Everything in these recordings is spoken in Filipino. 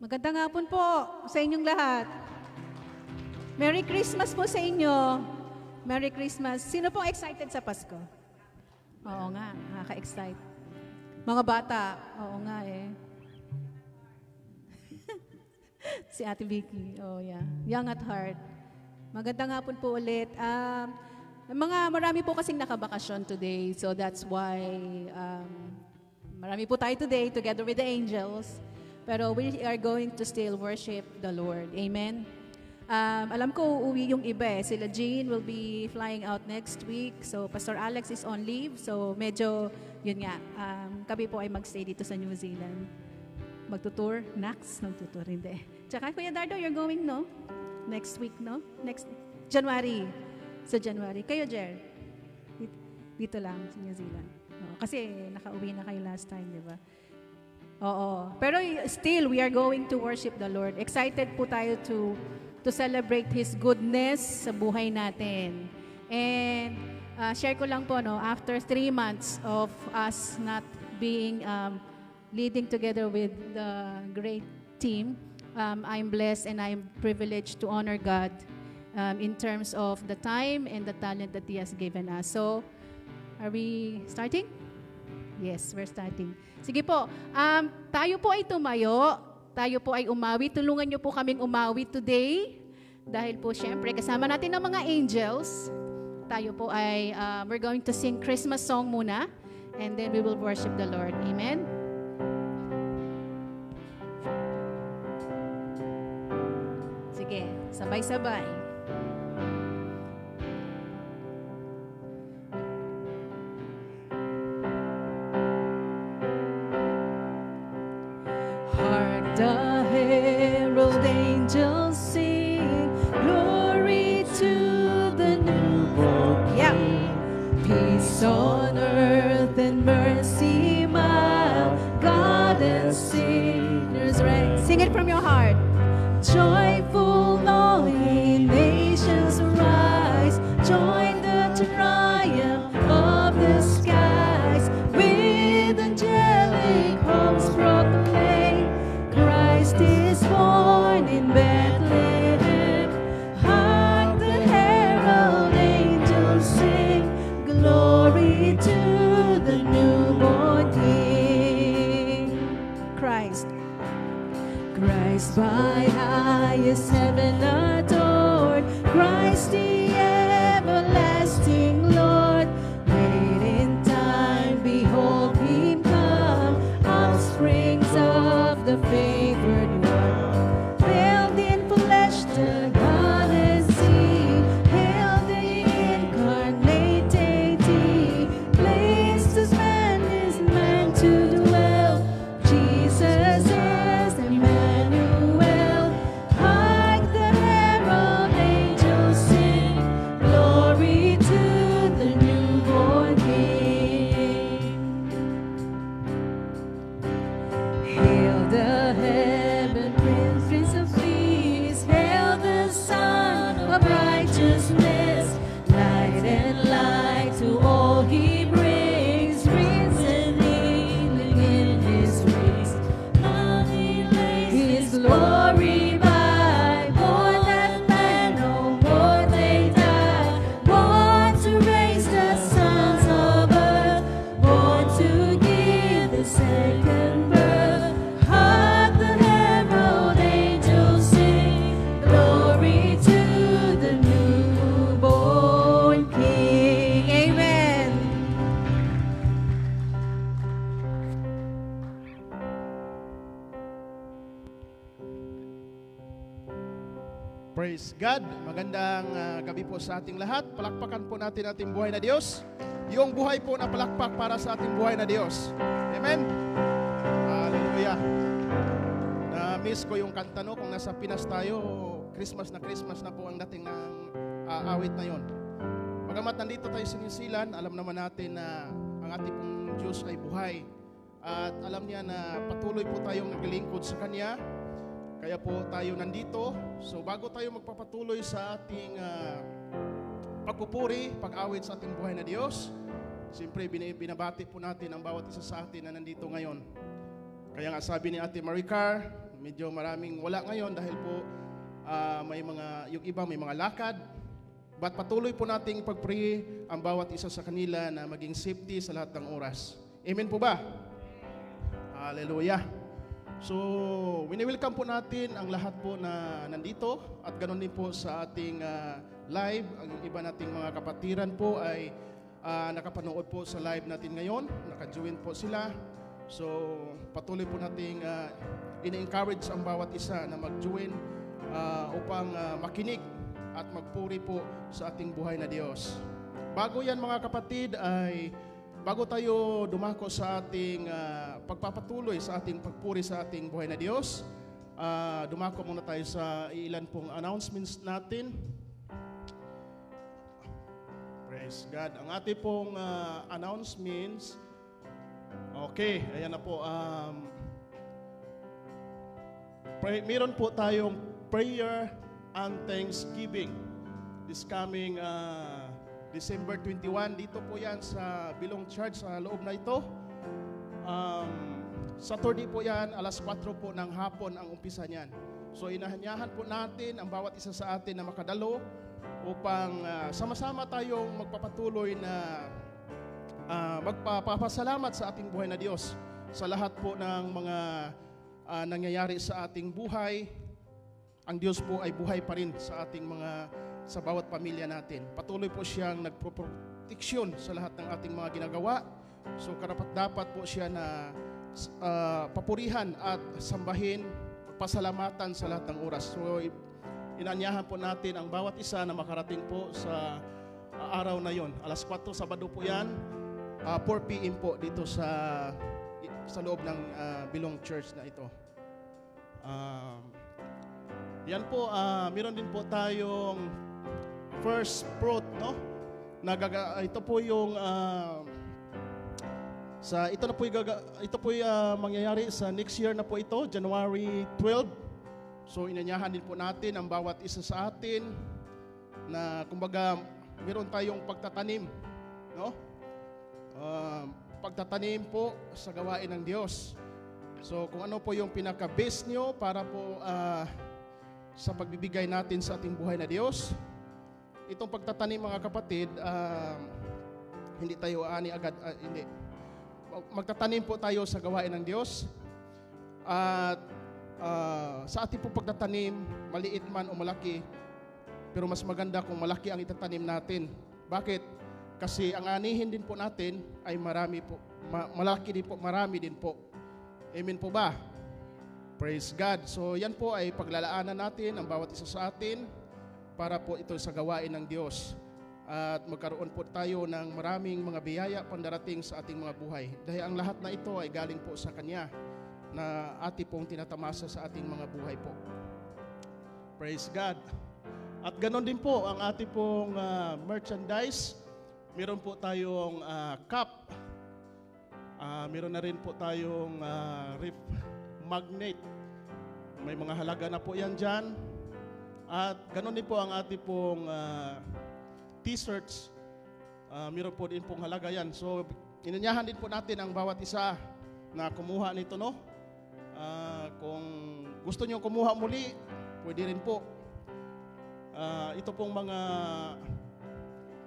Magandang hapon po sa inyong lahat. Merry Christmas po sa inyo. Merry Christmas. Sino pong excited sa Pasko? Oo nga, nakaka-excite. Mga bata, oo nga eh. Si Ate Vicky, oh yeah. Young at heart. Magandang hapon po ulit. Marami po kasing nakabakasyon today, so that's why marami po tayo today together with the angels. Pero we are going to still worship the Lord. Amen? Alam ko uuwi yung iba eh. Sila Jean will be flying out next week. So Pastor Alex is on leave. So medyo, yun nga, kami po ay magstay dito sa New Zealand. Magtutour? Nax? Magtutour, hindi. Tsaka Kuya Dardo, you're going, no? Next week, no? Next January. Sa January. Kayo, Jer? Dito lang, sa New Zealand. Oo, kasi nakauwi na kayo last time, di ba? Oo. Pero still, we are going to worship the Lord. Excited po tayo to celebrate His goodness sa buhay natin. And share ko lang po, no, after 3 months of us not being leading together with the great team, I'm blessed and I'm privileged to honor God in terms of the time and the talent that He has given us. So, are we starting? Yes, we're starting. Sige po, tayo po ay tumayo, tayo po ay umawi. Tulungan niyo po kaming umawi today. Dahil po syempre, kasama natin ang mga angels. Tayo po ay, we're going to sing Christmas song muna. And then we will worship the Lord. Amen? Sige, sabay-sabay. The herald angels sing, glory to the newborn King. Peace on earth and mercy mild, God and sinners reign. Sing it from your heart. Joyful all ye nations rise, join the triumph of the skies, with angelic hosts proclaim, Christ is born in Bethlehem. Hark the herald angels sing, glory to the newborn King. Christ by highest heaven adored, Christ the everlasting Lord. Late in time, behold Him come, offsprings of the favored one. Veiled in flesh, the goddess seed, hail the incarnate deity, placed as man is man to dwell. Jesus is Emmanuel. Hark the herald angels sing, glory to the newborn King. Hail the heaven Prince of Peace, hail the Son of Righteousness, light and light to all He brings, risen healing in His wings. On He lays His glory by, born that man no more they die, born to raise the sons of earth, born to give the second birth. Hark the herald angels sing, glory to the newborn King. Amen. Praise God. Magandang gabi po sa ating lahat. Palakpakan po natin ating buhay na Diyos. Yung buhay po na palakpak para sa ating buhay na Diyos. Amen? Hallelujah. Na-miss ko yung kanta, no? Kung nasa Pinas tayo, Christmas na po ang dating ng awit na yon. Bagamat nandito tayo sa New Zealand, alam naman natin na ang ating pong Diyos ay buhay. At alam niya na patuloy po tayong naglilingkod sa Kanya. Kaya po tayo nandito. So bago tayo magpapatuloy sa ating pagpupuri, pag-awit sa ating buhay na Diyos, siyempre binabati po natin ang bawat isa sa atin na nandito ngayon. Kaya nga sabi ni Ate Maricar, medyo maraming wala ngayon dahil po may mga, yung iba may mga lakad. But patuloy po nating pag-pray ang bawat isa sa kanila na maging safety sa lahat ng oras. Amen po ba? Hallelujah. So, wini-welcome po natin ang lahat po na nandito at ganoon din po sa ating live. Ang iba nating mga kapatiran po ay nakapanood po sa live natin ngayon. Naka-join po sila. So, patuloy po nating ini-encourage ang bawat isa na mag-join upang makinig at magpuri po sa ating buhay na Diyos. Bago yan mga kapatid ay bago tayo dumako sa ating pagpapatuloy sa ating pagpuri sa ating buhay na Diyos, dumako muna tayo sa ilan pong announcements natin. Praise God. Ang ating pong announcements, okay, ayan na po. Meron po tayong prayer and Thanksgiving this coming December 21. Dito po yan sa Bilong Church sa loob na ito. Saturday po yan, alas 4 po ng hapon ang umpisa niyan. So inahanyahan po natin ang bawat isa sa atin na makadalo upang sama-sama tayong magpapatuloy na magpapasalamat sa ating buhay na Diyos sa lahat po ng mga nangyayari sa ating buhay. Ang Diyos po ay buhay pa rin sa ating sa bawat pamilya natin. Patuloy po siyang nagproproteksyon sa lahat ng ating mga ginagawa. So karapat-dapat po siya na papurihan at sambahin, pasalamatan sa lahat ng oras. So inanyahan po natin ang bawat isa na makarating po sa araw na yon. Alas 4 Sabado po yan, 4 p.m. po dito sa loob ng Bilong Church na ito. Yan po, meron din po tayong first fruit, no? Ito po yung ito po mangyayari sa next year na po ito, January 12. So inanyahan din po natin ang bawat isa sa atin na kumbaga meron tayong pagtatanim, no? Pagtatanim po sa gawain ng Diyos. So kung ano po yung pinaka-base nyo para po sa pagbibigay natin sa ating buhay na Diyos. Itong pagtatanim mga kapatid, hindi tayo ani agad, hindi. Magtatanim po tayo sa gawain ng Diyos. At sa ating po pagtatanim, maliit man o malaki, pero mas maganda kung malaki ang itatanim natin. Bakit? Kasi ang anihin din po natin ay marami po, malaki din po, marami din po. Amen po ba? Praise God. So yan po ay paglalaanan natin ang bawat isa sa atin para po ito sa gawain ng Diyos. At magkaroon po tayo ng maraming mga biyaya pandarating sa ating mga buhay. Dahil ang lahat na ito ay galing po sa Kanya na ating pong tinatamasa sa ating mga buhay po. Praise God. At ganon din po ang ating pong merchandise. Meron po tayong cup. Meron na rin po tayong ref magnet. May mga halaga na po yan dyan. At ganun din po ang ating pong t-shirts. Meron po din pong halaga yan. So, inanyahan din po natin ang bawat isa na kumuha nito, no? Kung gusto nyo kumuha muli, pwede rin po. Ito pong mga,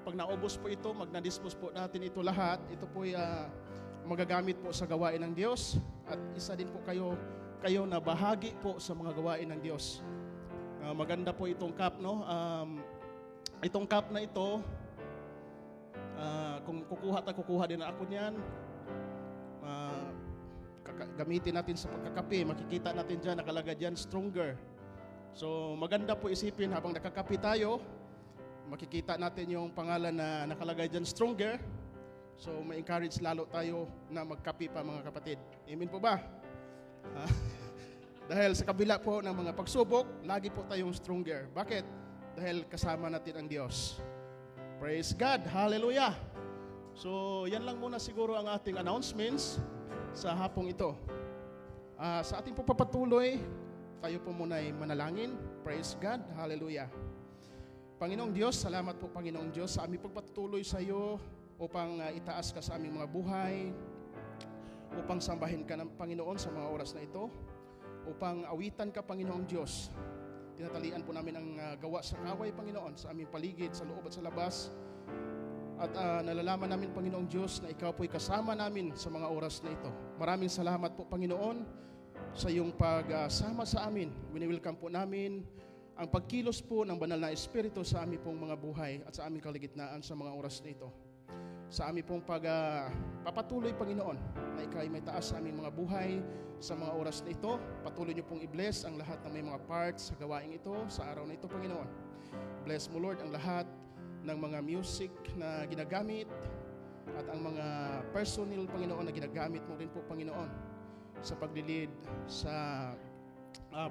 pag naubos po ito, magna-dispose po natin ito lahat. Ito po ay magagamit po sa gawain ng Diyos. At isa din po kayo na bahagi po sa mga gawain ng Diyos. Maganda po itong cup, no? Itong cup na ito, kung kukuha din ako niyan, gamitin natin sa pagkakape. Makikita natin dyan, nakalagay dyan, stronger. So maganda po isipin habang nakakape tayo, makikita natin yung pangalan na nakalagay dyan, stronger. So ma-encourage lalo tayo na magkape pa mga kapatid. Amen po ba? Dahil sa kabila po ng mga pagsubok, lagi po tayong stronger. Bakit? Dahil kasama natin ang Diyos. Praise God. Hallelujah. So yan lang muna siguro ang ating announcements sa hapong ito. Sa ating pagpapatuloy, tayo po muna ay manalangin. Praise God. Hallelujah. Panginoong Diyos, salamat po Panginoong Diyos sa aming pagpatuloy sa iyo upang itaas ka sa aming mga buhay, upang sambahin ka ng Panginoon sa mga oras na ito. upang awitan ka, Panginoong Diyos. Tinatalian po namin ang gawa sa kaway, Panginoon, sa aming paligid, sa loob at sa labas. At nalalaman namin, Panginoong Diyos, na Ikaw po'y kasama namin sa mga oras na ito. Maraming salamat po, Panginoon, sa iyong pagsama sa amin. Wini-welcome po namin ang pagkilos po ng banal na Espiritu sa aming pong mga buhay at sa aming kaligitnaan sa mga oras na ito. Sa aming pong papatuloy, Panginoon, na Ikaw ay may taas sa aming mga buhay sa mga oras na ito. Patuloy niyo pong i-bless ang lahat ng may mga parts sa gawaing ito, sa araw na ito, Panginoon. Bless mo, Lord, ang lahat ng mga music na ginagamit at ang mga personnel, Panginoon, na ginagamit mo rin po, Panginoon, sa paglilid sa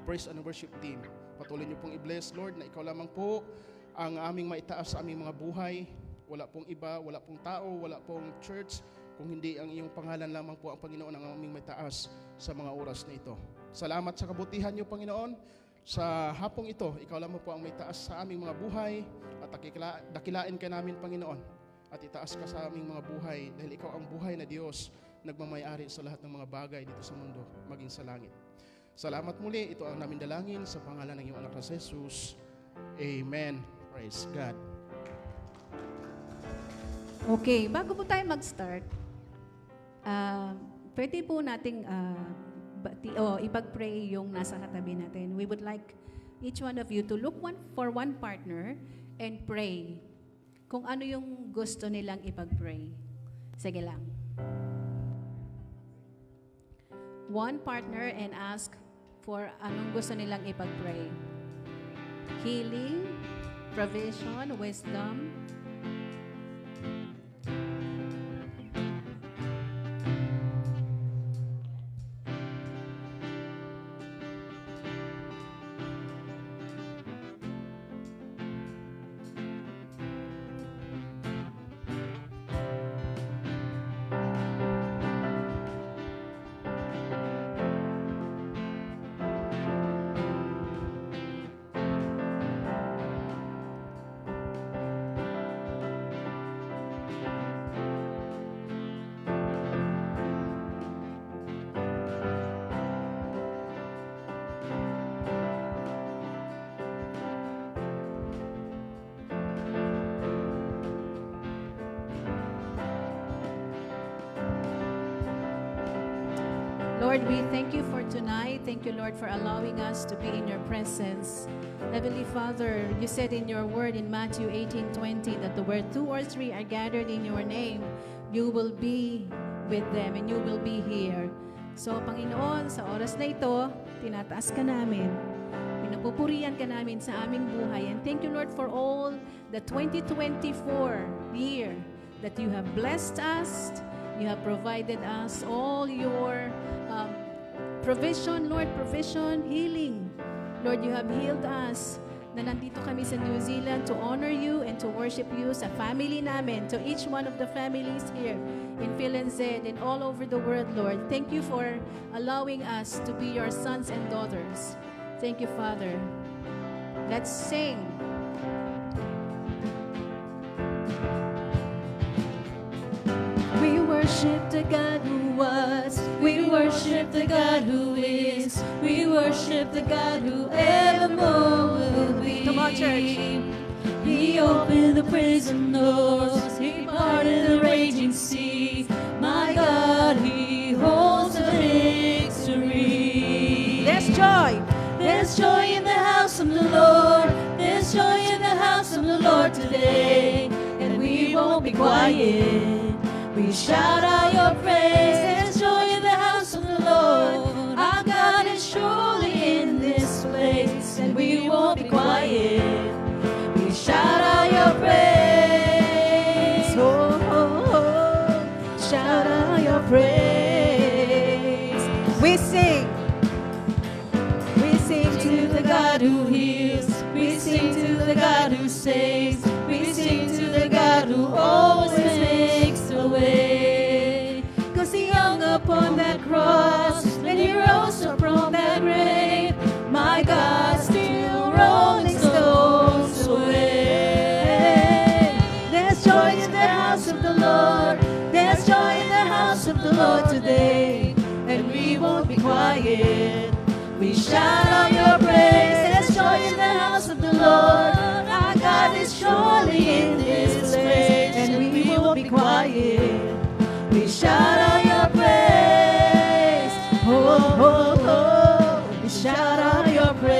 praise and worship team. Patuloy niyo pong i-bless, Lord, na Ikaw lamang po ang aming maitaas sa aming mga buhay. Wala pong iba, wala pong tao, wala pong church, kung hindi ang iyong pangalan lamang po ang Panginoon ang aming maitaas sa mga oras na ito. Salamat sa kabutihan niyo, Panginoon. Sa hapong ito, Ikaw lamang po ang maitaas sa aming mga buhay at dakilain ka namin, Panginoon, at itaas ka sa aming mga buhay dahil Ikaw ang buhay na Diyos, nagmamayari sa lahat ng mga bagay dito sa mundo, maging sa langit. Salamat muli, ito ang namin dalangin sa pangalan ng iyong anak na Jesus. Amen. Praise God. Okay, bago po tayo mag-start, pwede po nating ipag-pray yung nasa katabi natin. We would like each one of you to look for one partner and pray kung ano yung gusto nilang ipag-pray. Sige lang. One partner and ask for anong gusto nilang ipag-pray. Healing, provision, wisdom. Lord, we thank you for tonight. Thank you, Lord, for allowing us to be in your presence. Heavenly Father, you said in your word in Matthew 18:20 that where 2 or 3 are gathered in your name, you will be with them and you will be here. So, Panginoon, sa oras na ito, tinataas ka namin. Pinapupurian ka namin sa aming buhay. And thank you, Lord, for all the 2024 year that you have blessed us. You have provided us all your provision, Lord, provision, healing. Lord, you have healed us na nandito kami sa New Zealand to honor you and to worship you sa family namin, to each one of the families here in PhilinZ and all over the world, Lord. Thank you for allowing us to be your sons and daughters. Thank you, Father. Let's sing. We worship the God who was. We worship the God who is. We worship the God who evermore will be. Come on, church. He opened the prison doors. He parted the raging sea. My God, He holds the victory. There's joy. There's joy in the house of the Lord. There's joy in the house of the Lord today. And we won't be quiet. We shout out your praise. There's joy in the house of the Lord. Our God is surely in this place, and we won't be quiet. We shout out your praise. Oh, oh, oh. Shout out your praise. We sing. We sing to the God who heals. We sing to the God who saves. We sing to the God who always makes a way. 'Cause He hung upon that cross and He rose up from that grave. My God, still rolling stones away. There's joy in the house of the Lord. There's joy in the house of the Lord today. And we won't be quiet. We shout out your praise. There's joy in the house of the Lord. Our God is surely in this place, and we won't be quiet. We shout out your praise. Oh, oh, oh. We shout out your praise.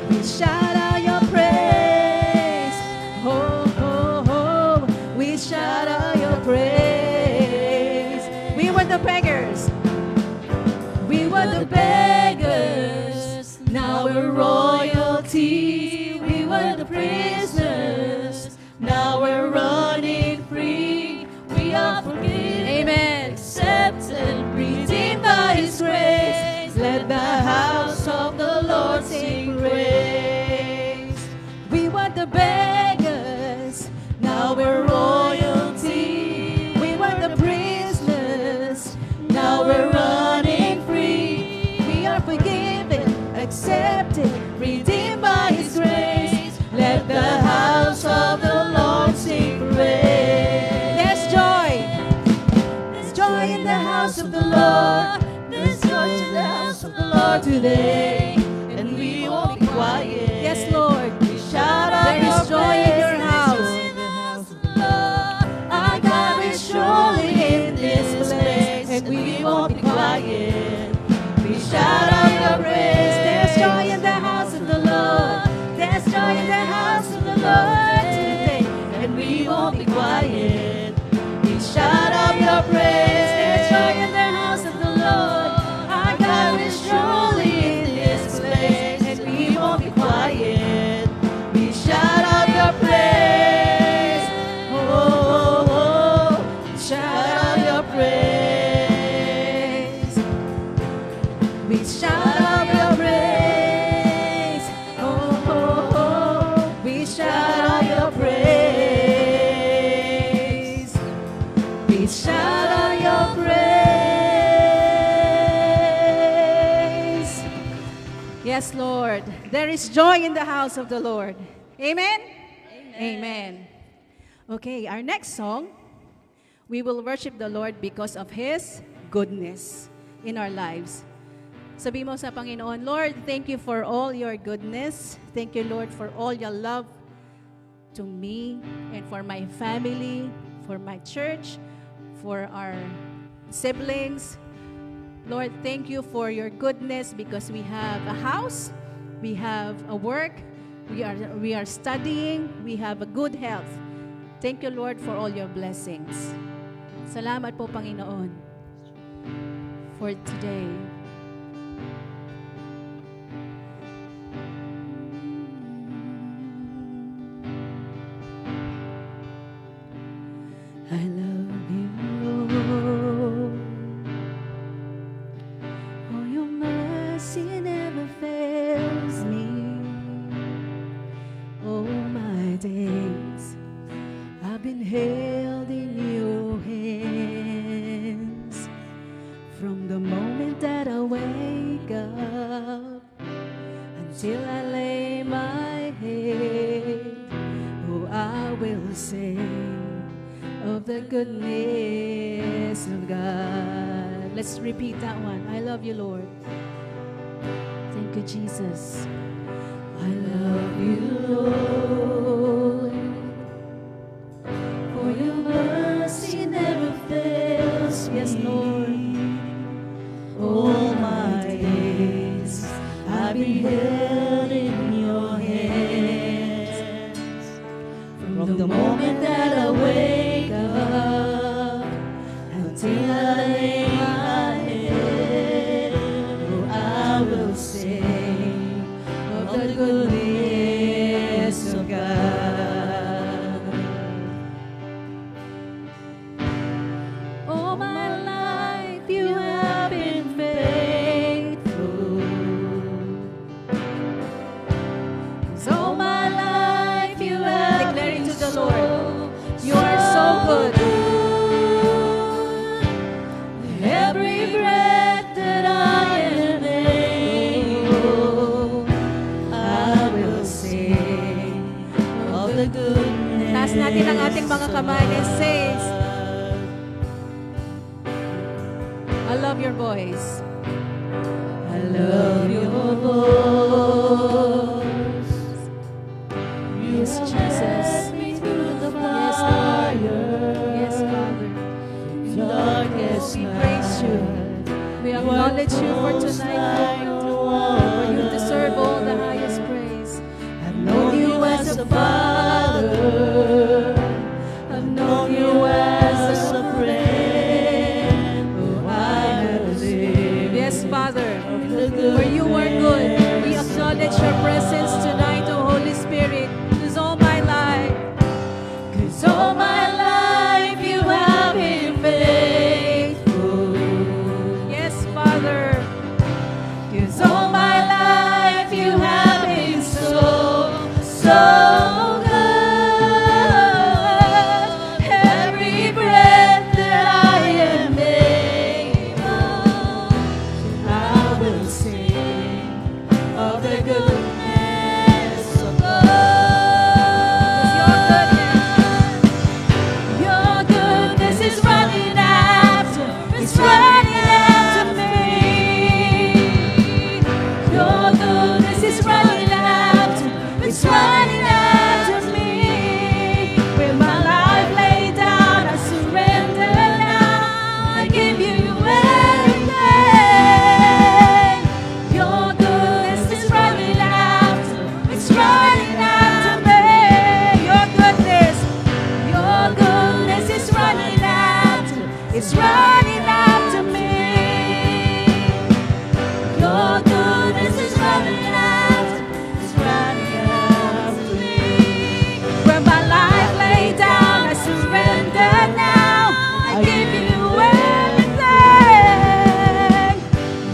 We shout out your praise. Oh, oh, oh. We shout out your praise. We were the beggars. We were the beggars, now we're royalty. We were the prisoners, now we're running free. We are forgiven, Amen. accepted, redeemed by His grace. Let the house of the Lord sing praise. We were the beggars. Now we're royalty. We were the prisoners. Now we're running free. We are forgiven, accepted, Redeemed by His grace. Let the house of the Lord sing praise. There's joy. There's joy in the house of the Lord. There's joy in the house of the Lord today. And we won't be quiet. Yes, Lord. We shout out There is your joy in praise. your house. There's joy in the house of the Lord. Our God is surely in this place. And we won't be quiet. We shout out your praise. There's joy in the house of the Lord. There's joy in the house of the Lord today, and we won't be quiet. We shout out your praise. There's joy in the house of the Lord. Our God is surely in this place, and we won't be quiet. We shout out your praise. Oh, oh, oh. Shout out your praise. We shout out your praise. Oh, oh, oh. We shout out your praise. We shout out your praise. Yes, Lord. There is joy in the house of the Lord. Amen? Amen. Okay, our next song, we will worship the Lord because of His goodness in our lives. Sabi mo sa Panginoon, Lord, thank you for all your goodness. Thank you, Lord, for all your love to me and for my family, for my church, for our siblings. Lord, thank you for your goodness because we have a house, we have a work, we are studying, we have a good health. Thank you, Lord, for all your blessings. Salamat po, Panginoon, for today. I love you, Lord. Oh, your mercy never fails me. All my days I've been held in your hands. From the moment that I wake up until I lay my head, oh, I will sing of the goodness of God. Let's repeat that one. I love you, Lord. Thank you, Jesus. I love you, Lord. For your mercy never fails me. Yes, Lord. All my days I've been held in your hands. From the moment that I wake up until I lay my head, oh, I will sing of the goodness of God. All my life you have been faithful. 'Cause all my life you have declaring to the Lord, you are so good. Every breath that I am able, I will sing of the goodness. Taas natin ang ating mga kamay and say, I love of your voice. I love your voice. You Yes, have Jesus. led me through the Yes, fire. Yes, Father. Darkest We praise you. We acknowledge you for tonight, Lord. For you deserve all the highest praise. I've known you as a father. I've known you as a friend. Oh, I have lived. Yes, Father. The For you are good. We goodness acknowledge your presence tonight, O Holy Spirit. It is all my life. 'Cause all my life you have been faithful. Yes, Father. 'Cause all my life you have been so, so good. Every breath that I am able, I will sing of the goodness of God. Your goodness is running after, it's running after me. Your goodness is running after, it's running after me. With my life laid down, I surrender now. I give you everything. Your goodness is running after, it's running after me. Your goodness is running after, it's running after me. Your goodness is running after, it's running after me. When my life laid down, I surrender now. I give you everything.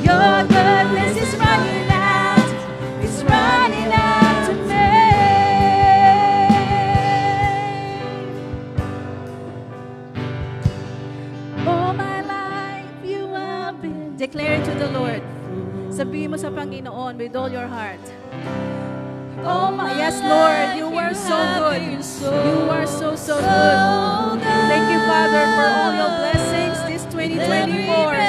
Your goodness is running after, it's running after me. All my life you have been. Declare it to the Lord. Sabihin mo sa Panginoon with all your heart. Oh my Yes, Lord, you are so good. You are so, so good. Thank you, Father, for all your blessings this 2024.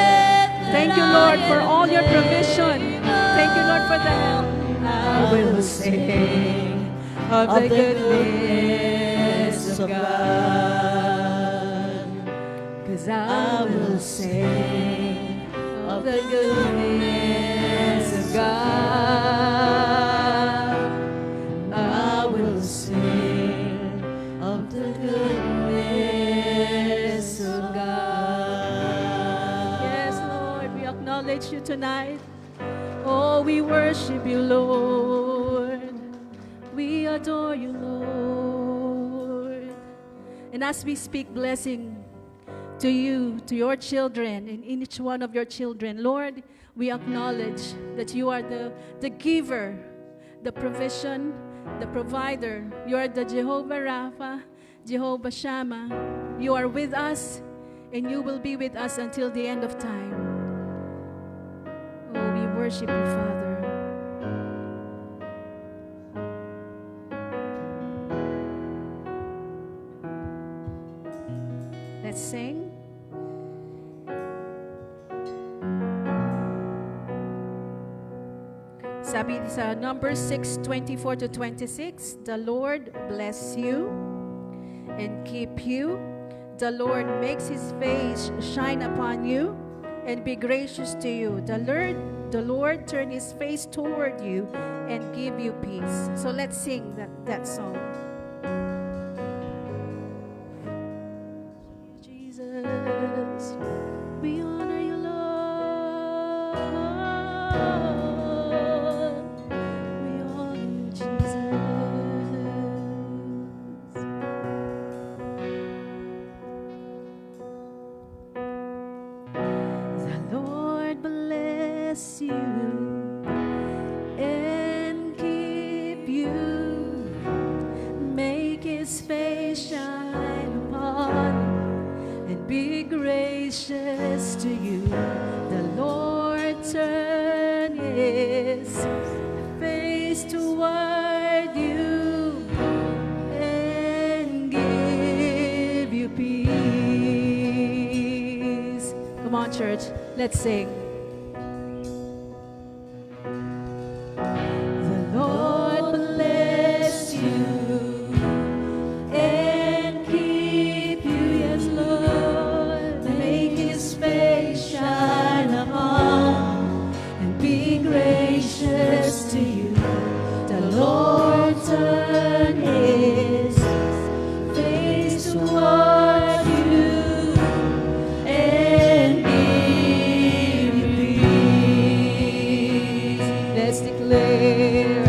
Thank you, Lord, for all your provision. Thank you, Lord, for the help. I will sing of the goodness of God. 'Cause I will sing of the goodness of God. I will sing of the goodness of God. Yes, Lord, we acknowledge you tonight. Oh, we worship you, Lord. We adore you, Lord. And as we speak blessing to you, to your children, and in each one of your children, Lord, we acknowledge that you are the giver, the provision, the provider. You are the Jehovah Rapha, Jehovah Shammah. You are with us, and you will be with us until the end of time. Oh, we worship you, Father. Let's sing. Sabi sa Numbers 6:24-26, the Lord bless you and keep you. The Lord makes His face shine upon you and be gracious to you. The Lord turn His face toward you and give you peace. So let's sing that song. Jesus, we honor you, Lord. We honor you, Jesus. The Lord bless you and keep you. Make His face shine upon you and be gracious to you. The Lord turn His face toward you and give you peace. Come on, on, church. Let's sing. The Lord bless you and keep you, yes, Lord. Make His face shine upon and be gracious to you. The Lord turn His face toward you and give you peace. Let's declare.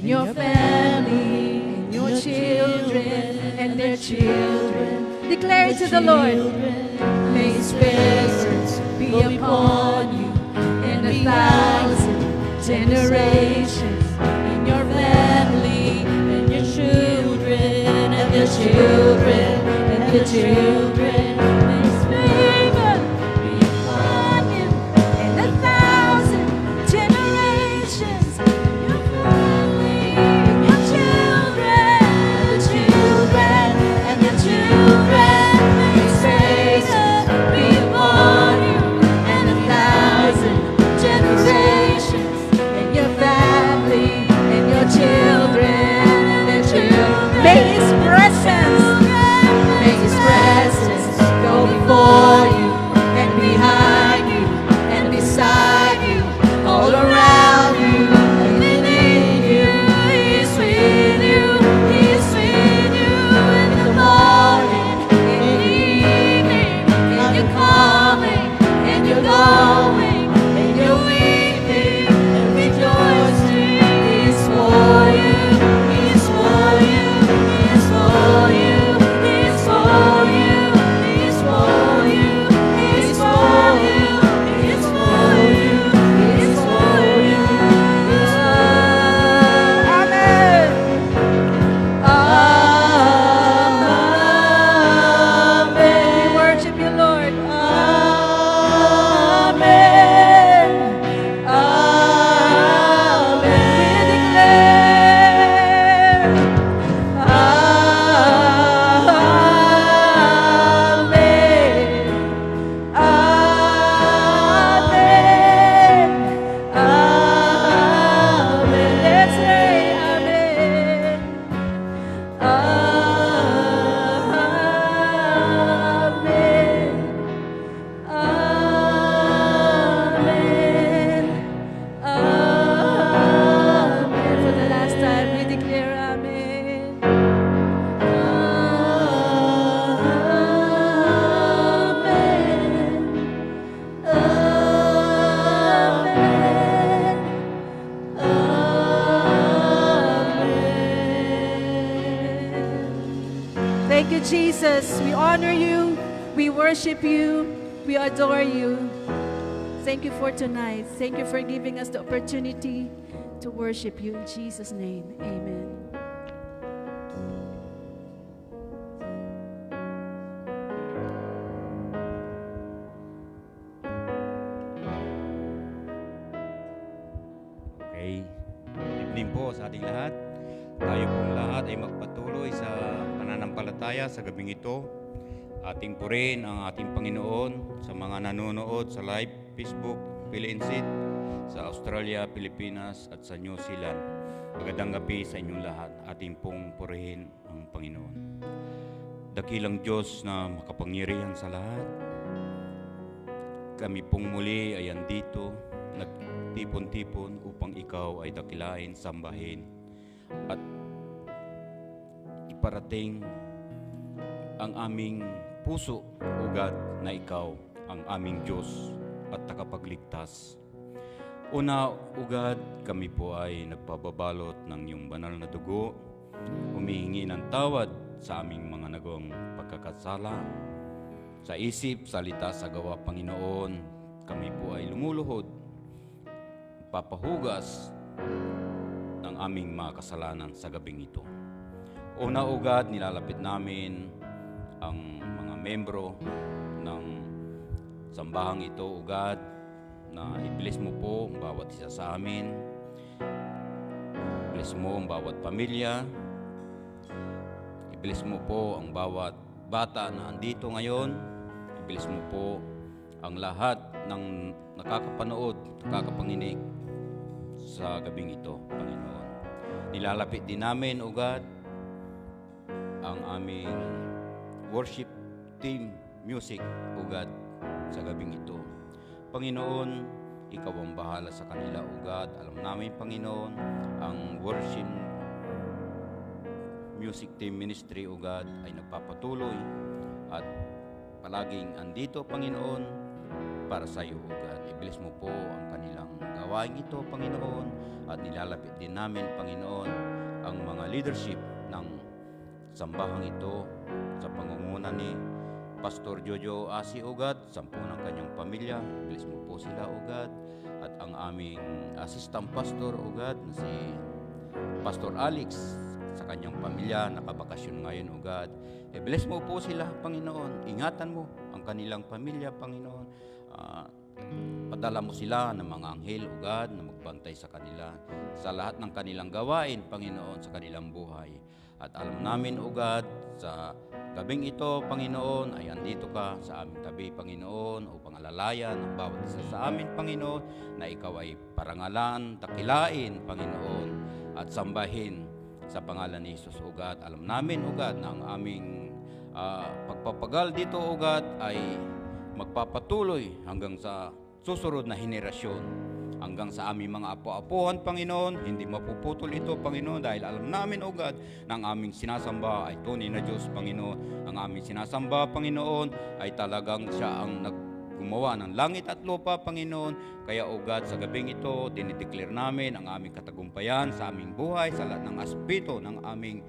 your family, and your children, and their children. Declare it to the Lord. May His presence be upon you and 1,000 generations, in your family, and your children, and their children, and their children. May His favor be upon you and 1,000 generations, your family, and your children, and the children, and the children. May His favor be upon you and 1,000 generations, and your family, and your children, and their children. May His presence go before you and behind you and beside you, all around you and within you. He is with you. He is with you in the morning, in the evening, and you're coming and you're going and you're weeping and rejoicing. He is for you. He is for you. He is for you. He is for you. He is for you. He is for you. He is for you. He is for you. Amen. Amen. We worship you, Lord. Amen. Amen. We declare. Let's say amen. For the last time, we declare amen. Thank you, Jesus. We honor you. We worship you. We adore you. Thank you for tonight. Thank you for giving us the opportunity to worship you. In Jesus' name, amen. Okay. evening po sa ating lahat. Tayo pong lahat ay magpatuloy sa pananampalataya sa gabing ito. Ating purihin ang ating Panginoon sa mga nanonood sa live Facebook, Philippine sa Australia, Pilipinas at sa New Zealand. Magandang gabi sa inyong lahat. Ating pong purihin ang Panginoon. Dakilang Diyos na makapangyarihan sa lahat. Kami pong muli ay andito, nagtipon-tipon upang ikaw ay dakilain, sambahin at iparating ang aming puso, O God, na ikaw ang aming Diyos at takapagligtas. Una, O God, kami po ay nagpababalot ng iyong banal na dugo, humihingi ng tawad sa aming mga nagawang pagkakasala. Sa isip, salita, sa gawa, Panginoon, kami po ay lumuluhod, papahugas ng aming mga kasalanan sa gabing ito. Una, O God, nilalapit namin ang mga membro ng sambahang ito, O God, na i-bless mo po ang bawat isa sa amin. Bless mo ang bawat pamilya. I-bless mo po ang bawat bata na andito ngayon. I-bless mo po ang lahat ng nakakapanood, nakakapanginig sa gabing ito, Panginoon. Nilalapit din namin, O God, ang aming worship team music, O God, sa gabing ito. Panginoon, ikaw ang bahala sa kanila, O God. Alam namin, Panginoon, ang worship music team ministry, O God, ay nagpapatuloy at palaging andito, Panginoon, para sa iyo, O God. I-bless mo po ang kanilang gawain ito, Panginoon, at nilalapit din namin, Panginoon, ang mga leadership ng sambahang ito sa pangunguna ni Pastor Jojo Asi, O God, 10 ng kanyang pamilya. I-bless mo po sila, O God, at ang aming assistant pastor, O God, na si Pastor Alex, sa kanyang pamilya, nakabakasyon ngayon, O God. I-bless mo po sila, Panginoon. Ingatan mo ang kanilang pamilya, Panginoon. Padala mo sila ng mga anghel, O God, na magbantay sa kanila sa lahat ng kanilang gawain, Panginoon, sa kanilang buhay. At alam namin, O God, sa gabing ito, Panginoon, ay andito ka sa aming tabi, Panginoon, upang alalayan ang bawat isa sa amin, Panginoon, na ikaw ay parangalan, dakilain, Panginoon, at sambahin sa pangalan ni Jesus, O God. Alam namin, O God, na ang aming pagpapagal dito, O God, ay magpapatuloy hanggang sa susunod na henerasyon, hanggang sa aming mga apo-apuhan, Panginoon. Hindi mapuputol ito, Panginoon, dahil alam namin, O God, na ang aming sinasamba ay tunay na Diyos, Panginoon. Ang aming sinasamba, Panginoon, ay talagang siya ang gumawa ng langit at lupa, Panginoon. Kaya, O God, sa gabing ito, dinideclare namin ang aming katagumpayan sa aming buhay, sa lahat ng aspeto ng aming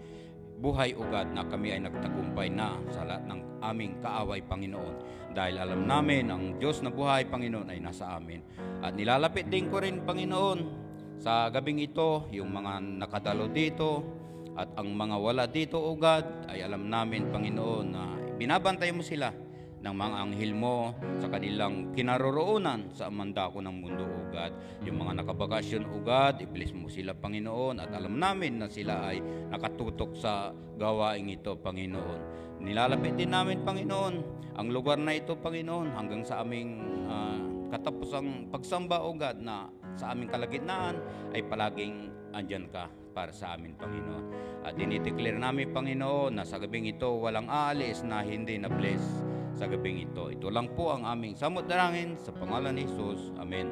buhay, O God, na kami ay nagtagumpay na sa lahat ng aming kaaway, Panginoon. Dahil alam namin, ang Diyos na buhay, Panginoon, ay nasa amin. At nilalapit din ko rin, Panginoon, sa gabing ito, yung mga nakadalo dito, at ang mga wala dito, O God, ay alam namin, Panginoon, na binabantay mo sila ng mga anghel mo sa kanilang kinaroroonan sa amandako ng mundo, O God. Yung mga nakabakasyon, O God, i-bless mo sila, Panginoon, at alam namin na sila ay nakatutok sa gawaing ito, Panginoon. Nilalapit din namin, Panginoon, ang lugar na ito, Panginoon, hanggang sa aming katapusang pagsamba, O God, na sa aming kalagitnaan ay palaging andyan ka para sa amin, Panginoon. At dinideclare namin, Panginoon, na sa gabing ito walang aalis na hindi na bless sa gabing ito. Ito lang po ang aming samot darangin sa pangalan ni Jesus. Amen.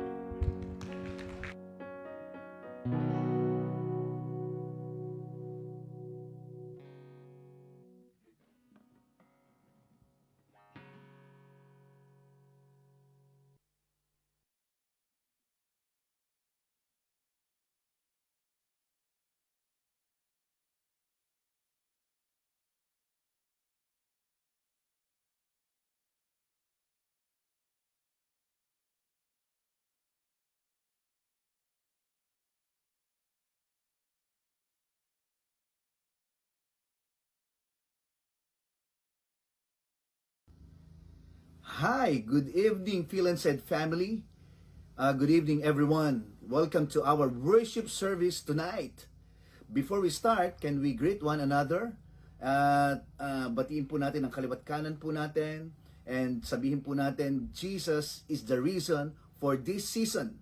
Hi, good evening, Phil and Said family. Good evening, everyone. Welcome to our worship service tonight. Before we start, can we greet one another? Batiin po natin ang kaliwat kanan po natin and sabihin po natin, Jesus is the reason for this season.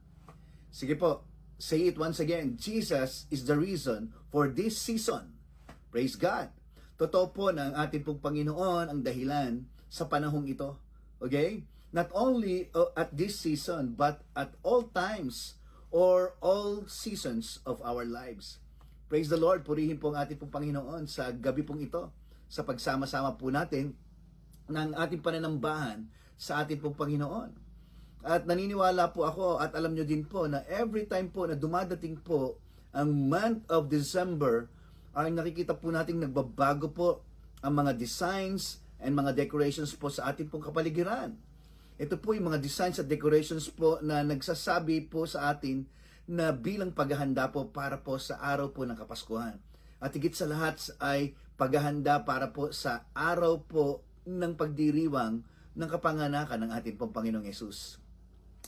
Sige po, say it once again. Jesus is the reason for this season. Praise God. Totoo po na ang ating pong Panginoon ang dahilan sa panahong ito. Okay? Not only at this season, but at all times or all seasons of our lives. Praise the Lord. Purihin po ang ating pong Panginoon sa gabi pong ito, sa pagsama-sama po natin ng ating pananambahan sa ating pong Panginoon. At naniniwala po ako at alam nyo din po na every time po na dumadating po ang month of December, ay nakikita po nating nagbabago po ang mga designs and mga decorations po sa ating pong kapaligiran. Ito po yung mga designs at decorations po na nagsasabi po sa atin na bilang paghahanda po para po sa araw po ng Kapaskuhan. At higit sa lahat ay paghahanda para po sa araw po ng pagdiriwang ng kapanganakan ng ating pong Panginoong Yesus.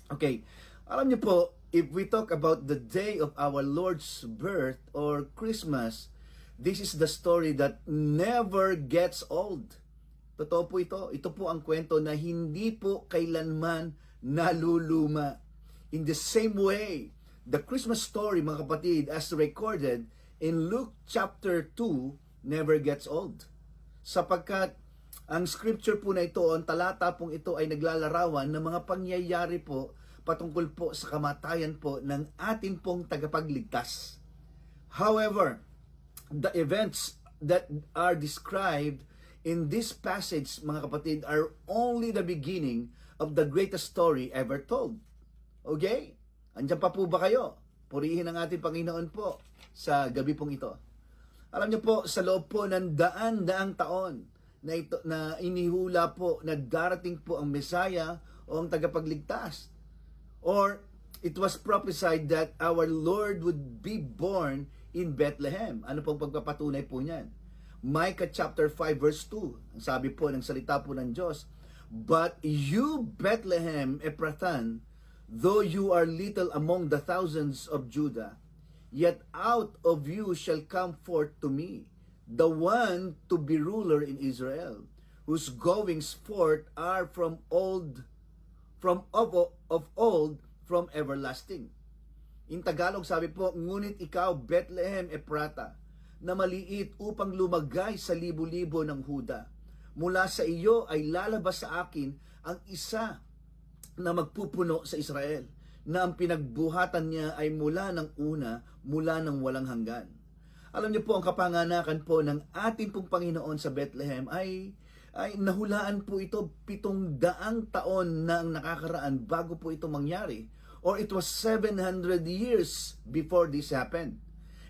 Okay, alam niyo po, if we talk about the day of our Lord's birth or Christmas, this is the story that never gets old. Totoo po ito. Ito po ang kwento na hindi po kailanman naluluma. In the same way, the Christmas story, mga kapatid, as recorded in Luke chapter 2, never gets old. Sapagkat ang scripture po na ito, ang talata pong ito ay naglalarawan ng mga pangyayari po patungkol po sa kamatayan po ng ating pong tagapagligtas. However, the events that are described in this passage, mga kapatid, are only the beginning of the greatest story ever told. Okay? Andiyan pa po ba kayo? Purihin ang ating Panginoon po sa gabi pong ito. Alam niyo po, sa loob po ng daan-daang taon na inihula po na darating po ang Messiah o ang tagapagligtas. Or it was prophesied that our Lord would be born in Bethlehem. Ano pong pagpapatunay po niyan? Micah chapter 5 verse 2. Ang sabi po ng salita po ng Diyos, "But you, Bethlehem Ephrathah, though you are little among the thousands of Judah, yet out of you shall come forth to me the one to be ruler in Israel, whose goings forth are of old, from everlasting." In Tagalog sabi po, "Ngunit ikaw, Bethlehem Ephrathah, na maliit upang lumagay sa libo-libo ng Huda. Mula sa iyo ay lalabas sa akin ang isa na magpupuno sa Israel, na ang pinagbuhatan niya ay mula ng una, mula ng walang hanggan." Alam niyo po, ang kapanganakan po ng ating pong Panginoon sa Bethlehem ay nahulaan po ito 700 taon na ang nakakaraan bago po ito mangyari. Or it was 700 years before this happened.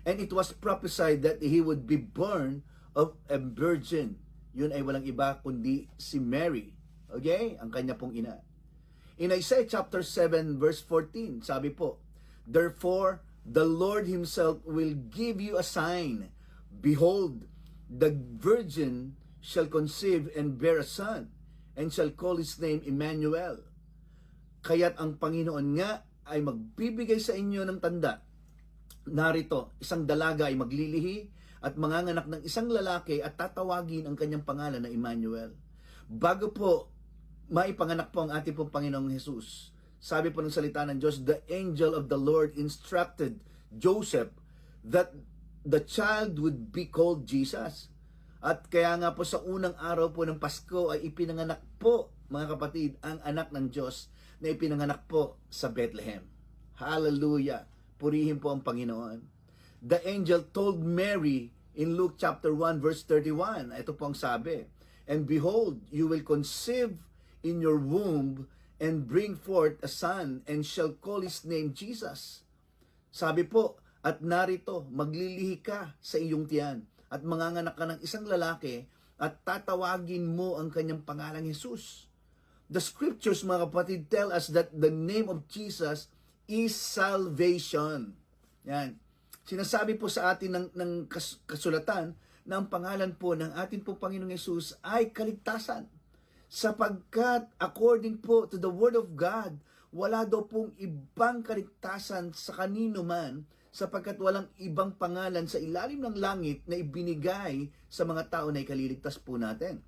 And it was prophesied that he would be born of a virgin. Yun ay walang iba kundi si Mary. Okay? Ang kanya pong ina. In Isaiah chapter 7 verse 14, sabi po, "Therefore, the Lord himself will give you a sign. Behold, the virgin shall conceive and bear a son, and shall call his name Emmanuel." Kaya't ang Panginoon nga ay magbibigay sa inyo ng tanda. Narito, isang dalaga ay maglilihi at manganganak ng isang lalaki at tatawagin ang kanyang pangalan na Emmanuel. Bago po maipanganak po ang ating pong Panginoong Jesus, sabi po ng salita ng Diyos, "The angel of the Lord instructed Joseph that the child would be called Jesus." At kaya nga po sa unang araw po ng Pasko ay ipinanganak po, mga kapatid, ang anak ng Diyos na ipinanganak po sa Bethlehem. Hallelujah! Purihin po ang Panginoon. The angel told Mary in Luke chapter 1 verse 31, ito po ang sabi, "And behold, you will conceive in your womb and bring forth a son, and shall call his name Jesus." Sabi po, "At narito, maglilihi ka sa iyong tiyan, at manganganak ka ng isang lalaki, at tatawagin mo ang kanyang pangalang Jesus." The scriptures, mga kapatid, tell us that the name of Jesus is salvation. Yan. Sinasabi po sa atin ng kasulatan na ang pangalan po ng ating po Panginoong Yesus ay kaligtasan. Sapagkat according po to the Word of God, wala daw pong ibang kaligtasan sa kanino man sapagkat walang ibang pangalan sa ilalim ng langit na ibinigay sa mga tao na ikaliligtas po natin.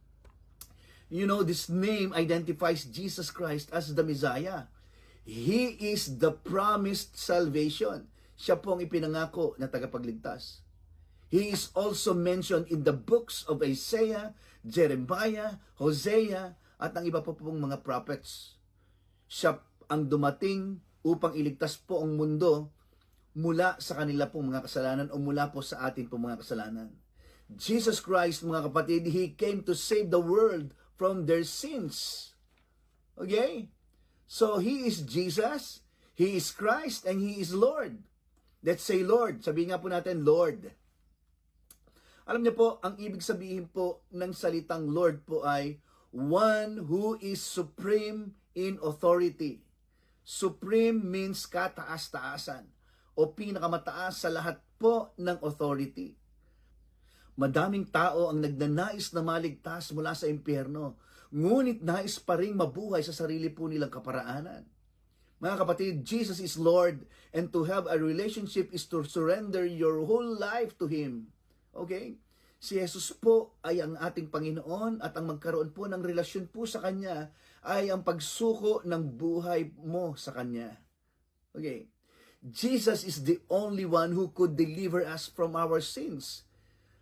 You know, this name identifies Jesus Christ as the Messiah. He is the promised salvation. Siya po ang ipinangako na tagapagligtas. He is also mentioned in the books of Isaiah, Jeremiah, Hosea, at ang iba pa pong mga prophets. Siya ang dumating upang iligtas po ang mundo mula sa kanila pong mga kasalanan o mula po sa atin pong mga kasalanan. Jesus Christ, mga kapatid, He came to save the world from their sins. Okay? So, He is Jesus, He is Christ, and He is Lord. Let's say Lord. Sabihin nga po natin, Lord. Alam niyo po, ang ibig sabihin po ng salitang Lord po ay one who is supreme in authority. Supreme means kataas-taasan o pinakamataas sa lahat po ng authority. Madaming tao ang nagnanais na maligtas mula sa impyerno, ngunit nais pa ring mabuhay sa sarili po nilang kaparaanan. Mga kapatid, Jesus is Lord, and to have a relationship is to surrender your whole life to Him. Okay? Si Jesus po ay ang ating Panginoon at ang magkaroon po ng relasyon po sa Kanya ay ang pagsuko ng buhay mo sa Kanya. Okay? Jesus is the only one who could deliver us from our sins.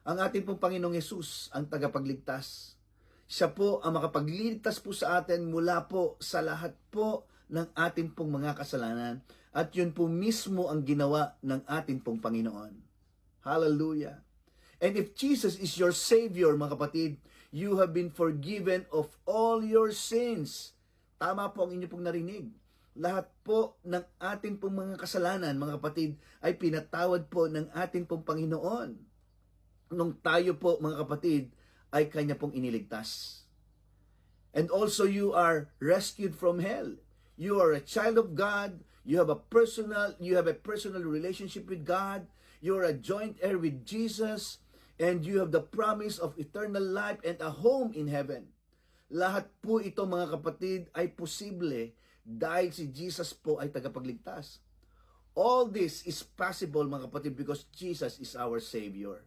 Ang ating pong Panginoong Yesus ang tagapagligtas. Siya po ang makapagligtas po sa atin mula po sa lahat po ng ating pong mga kasalanan. At yun po mismo ang ginawa ng ating pong Panginoon. Hallelujah. And if Jesus is your Savior, mga kapatid, you have been forgiven of all your sins. Tama po ang inyo pong narinig. Lahat po ng ating pong mga kasalanan, mga kapatid, ay pinatawad po ng ating pong Panginoon. Nung tayo po, mga kapatid, ay Kanya pong iniligtas. And also you are rescued from hell. You are a child of God. You have a personal relationship with God. You are a joint heir with Jesus. And you have the promise of eternal life and a home in heaven. Lahat po ito, mga kapatid, ay posible dahil si Jesus po ay tagapagligtas. All this is possible, mga kapatid, because Jesus is our Savior.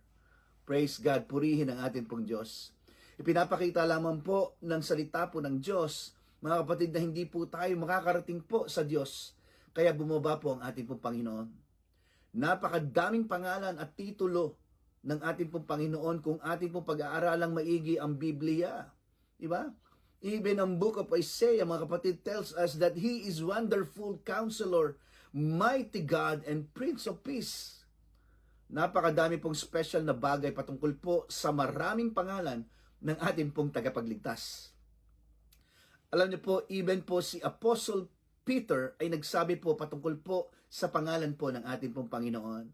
Praise God, purihin ang ating pong Diyos. Ipinapakita lamang po ng salita po ng Diyos, mga kapatid, na hindi po tayo makakarating po sa Diyos. Kaya bumaba po ang ating pong Panginoon. Napakadaming pangalan at titulo ng ating pong Panginoon kung ating pong pag-aaralang maigi ang Biblia. Diba? Even ang book of Isaiah, mga kapatid, tells us that He is wonderful counselor, mighty God, and Prince of Peace. Napakadami pong special na bagay patungkol po sa maraming pangalan ng ating pong tagapagligtas. Alam niyo po, even po si Apostle Peter ay nagsabi po patungkol po sa pangalan po ng ating pong Panginoon.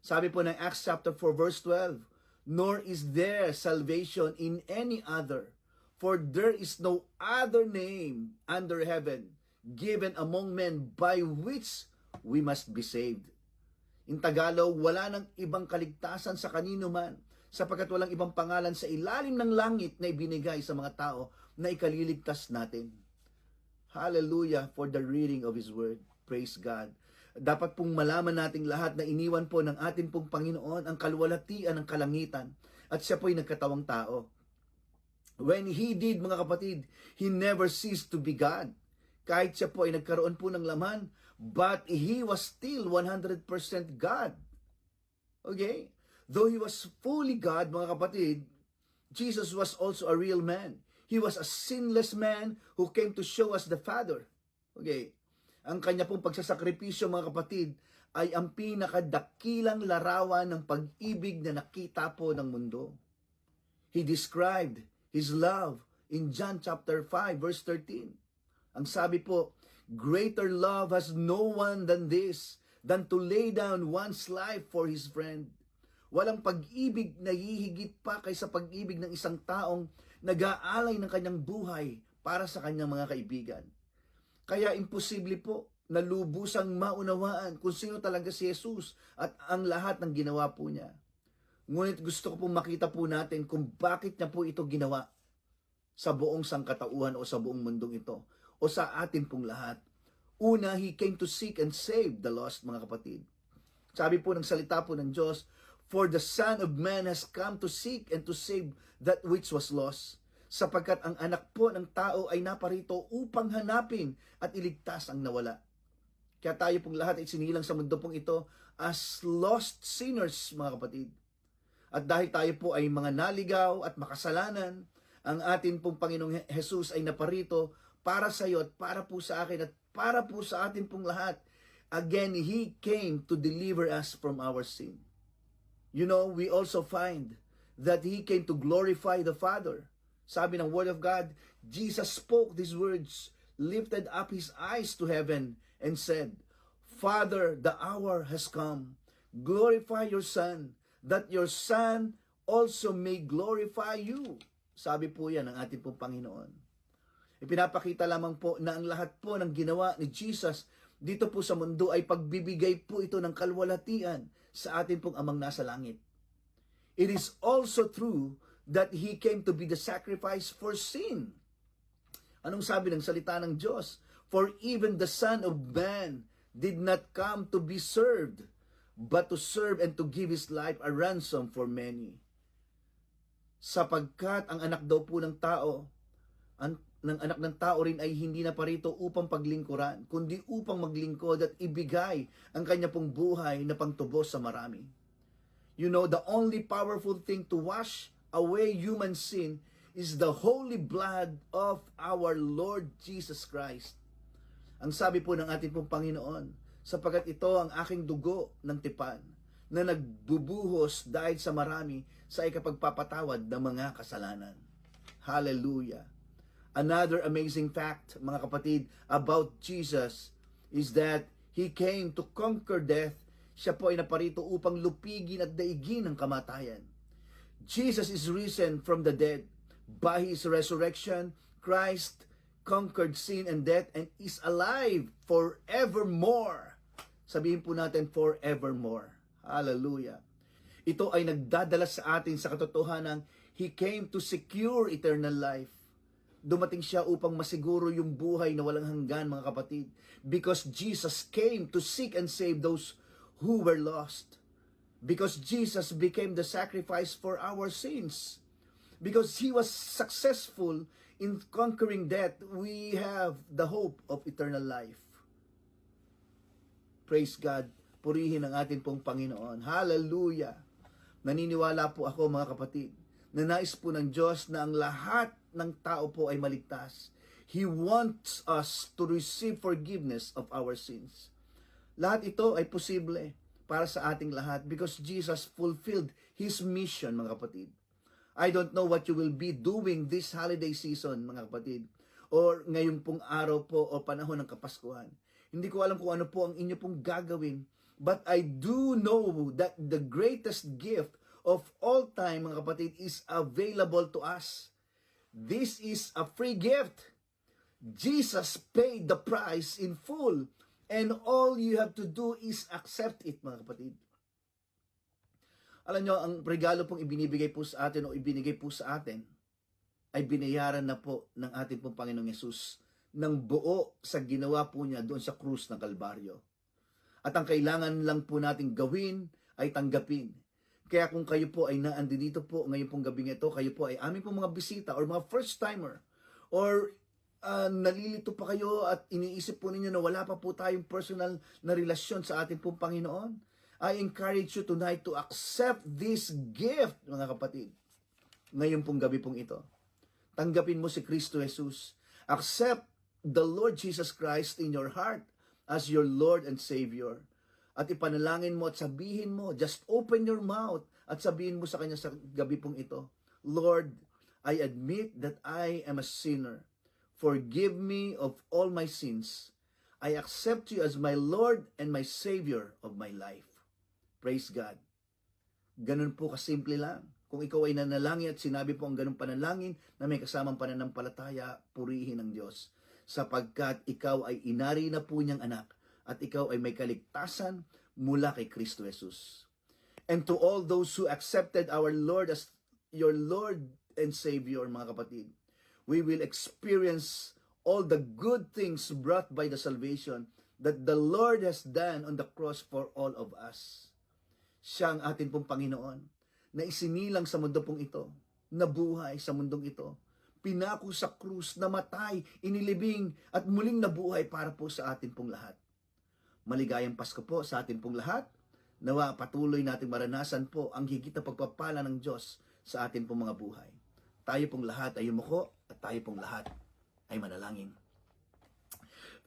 Sabi po ng Acts chapter 4 verse 12, "Nor is there salvation in any other, for there is no other name under heaven given among men by which we must be saved." In Tagalog, wala nang ibang kaligtasan sa kanino man, sapagkat walang ibang pangalan sa ilalim ng langit na ibinigay sa mga tao na ikaliligtas natin. Hallelujah for the reading of His Word. Praise God. Dapat pong malaman nating lahat na iniwan po ng ating pong Panginoon ang kaluwalhatian ng kalangitan at Siya po'y nagkatawang tao. When He did, mga kapatid, He never ceased to be God. Kahit Siya po ay nagkaroon po ng laman, but He was still 100% God. Okay? Though He was fully God, mga kapatid, Jesus was also a real man. He was a sinless man who came to show us the Father. Okay? Ang Kanya pong pagsasakripisyo, mga kapatid, ay ang pinakadakilang larawan ng pag-ibig na nakita po ng mundo. He described His love in John chapter 5 verse 13. Ang sabi po, "Greater love has no one than this, than to lay down one's life for his friend." Walang pag-ibig na hihigit pa kaysa pag-ibig ng isang taong nag-aalay ng kanyang buhay para sa kanyang mga kaibigan. Kaya imposible po na lubusang maunawaan kung sino talaga si Jesus at ang lahat ng ginawa po niya. Ngunit gusto ko pong makita po natin kung bakit niya po ito ginawa sa buong sangkatauhan o sa buong mundong ito o sa atin pong lahat. Una, He came to seek and save the lost, mga kapatid. Sabi po ng salita po ng Diyos, "For the Son of Man has come to seek and to save that which was lost." Sapagkat ang anak po ng tao ay naparito upang hanapin at iligtas ang nawala. Kaya tayo pong lahat ay sinilang sa mundo pong ito as lost sinners, mga kapatid. At dahil tayo po ay mga naligaw at makasalanan, ang atin pong Panginoong Jesus ay naparito para sa iyo at para po sa akin at para po sa atin pong lahat. Again, He came to deliver us from our sin. You know, we also find that He came to glorify the Father. Sabi ng Word of God, Jesus spoke these words, lifted up His eyes to heaven, and said, "Father, the hour has come. Glorify your Son, that your Son also may glorify you." Sabi po yan ng ating pong Panginoon. Ipinapakita lamang po na ang lahat po ng ginawa ni Jesus dito po sa mundo ay pagbibigay po ito ng kalwalhatian sa ating pong Amang nasa langit. It is also true that He came to be the sacrifice for sin. Anong sabi ng salita ng Diyos? "For even the Son of Man did not come to be served, but to serve and to give His life a ransom for many." Sapagkat ang anak daw po ng tao, ng anak ng tao rin ay hindi na parito upang paglingkuran, kundi upang maglingkod at ibigay ang kanya pong buhay na pangtubos sa marami. You know, the only powerful thing to wash away human sin is the holy blood of our Lord Jesus Christ. Ang sabi po ng ating pong Panginoon, "Sapagkat ito ang aking dugo ng tipan na nagbubuhos dahil sa marami sa ikapagpapatawad ng mga kasalanan." Hallelujah! Another amazing fact, mga kapatid, about Jesus is that He came to conquer death. Siya po ay naparito upang lupigin at daigin ang kamatayan. Jesus is risen from the dead. By His resurrection, Christ conquered sin and death and is alive forevermore. Sabihin po natin, forevermore. Hallelujah. Ito ay nagdadala sa atin sa katotohanan, He came to secure eternal life. Dumating siya upang masiguro yung buhay na walang hanggan, mga kapatid. Because Jesus came to seek and save those who were lost. Because Jesus became the sacrifice for our sins. Because He was successful in conquering death, we have the hope of eternal life. Praise God. Purihin ang ating pong Panginoon. Hallelujah. Naniniwala po ako, mga kapatid, na nais po ng Diyos na ang lahat ng tao po ay maligtas. He wants us to receive forgiveness of our sins. Lahat ito ay posible para sa ating lahat because Jesus fulfilled His mission, mga kapatid. I don't know what you will be doing this holiday season, mga kapatid, or ngayong pong araw po o panahon ng Kapaskuhan. Hindi ko alam kung ano po ang inyo pong gagawin, but I do know that the greatest gift of all time, mga kapatid, is available to us. This is a free gift. Jesus paid the price in full, and all you have to do is accept it, mga kapatid. Alam nyo, ang regalo pong ibinibigay po sa atin o ibinigay po sa atin ay binayaran na po ng ating pong Panginoong Yesus ng buo sa ginawa po niya doon sa krus ng Kalbaryo. At ang kailangan lang po nating gawin ay tanggapin. Kaya kung kayo po ay naandi dito po ngayon pong gabing ito, kayo po ay aming pong mga bisita or mga first timer or nalilito pa kayo at iniisip po ninyo na wala pa po tayong personal na relasyon sa ating pong Panginoon, I encourage you tonight to accept this gift, mga kapatid. Ngayon pong gabi pong ito. Tanggapin mo si Kristo Jesus. Accept the Lord Jesus Christ in your heart as your Lord and Savior. At ipanalangin mo at sabihin mo, just open your mouth at sabihin mo sa Kanya sa gabi pong ito, Lord, I admit that I am a sinner. Forgive me of all my sins. I accept you as my Lord and my Savior of my life. Praise God. Ganun po kasimple lang. Kung ikaw ay nanalangin at sinabi po ang ganung panalangin na may kasamang pananampalataya, purihin ng Diyos. Sapagkat ikaw ay inari na po niyang anak at ikaw ay may kaligtasan mula kay Kristo Jesus. And to all those who accepted our Lord as your Lord and Savior, mga kapatid, we will experience all the good things brought by the salvation that the Lord has done on the cross for all of us. Siya ang atin pong Panginoon na isinilang sa mundo pong ito, nabuhay sa mundong ito, pinako sa krus, namatay, inilibing at muling nabuhay para po sa atin pong lahat. Maligayang Pasko po sa atin pong lahat. Nawa patuloy nating maranasan po ang higit na pagpapala ng Diyos sa atin pong mga buhay. Tayo pong lahat ay yumuko at tayo pong lahat ay manalangin.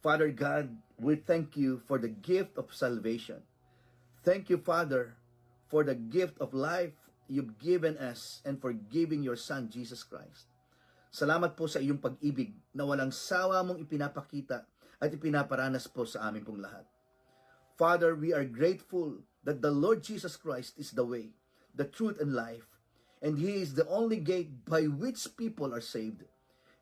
Father God, we thank you for the gift of salvation. Thank you, Father, for the gift of life you've given us and for giving your Son, Jesus Christ. Salamat po sa iyong pag-ibig na walang sawa mong ipinapakita at ipinaparanas po sa amin pong lahat. Father, we are grateful that the Lord Jesus Christ is the way, the truth, and life, and He is the only gate by which people are saved.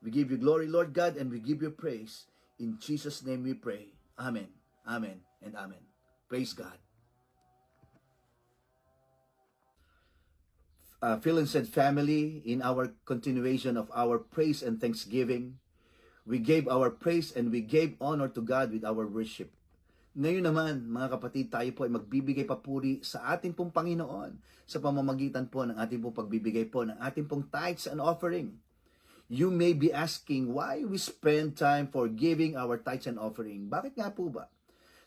We give you glory, Lord God, and we give you praise. In Jesus' name we pray. Amen, amen, and amen. Praise God. Phil and Said family, in our continuation of our praise and thanksgiving, we gave our praise and we gave honor to God with our worship. Ngayon naman, mga kapatid, tayo po ay magbibigay papuri sa ating pong Panginoon sa pamamagitan po ng ating pong pagbibigay po ng ating pong tithes and offering. You may be asking why we spend time for giving our tithes and offering. Bakit nga po ba?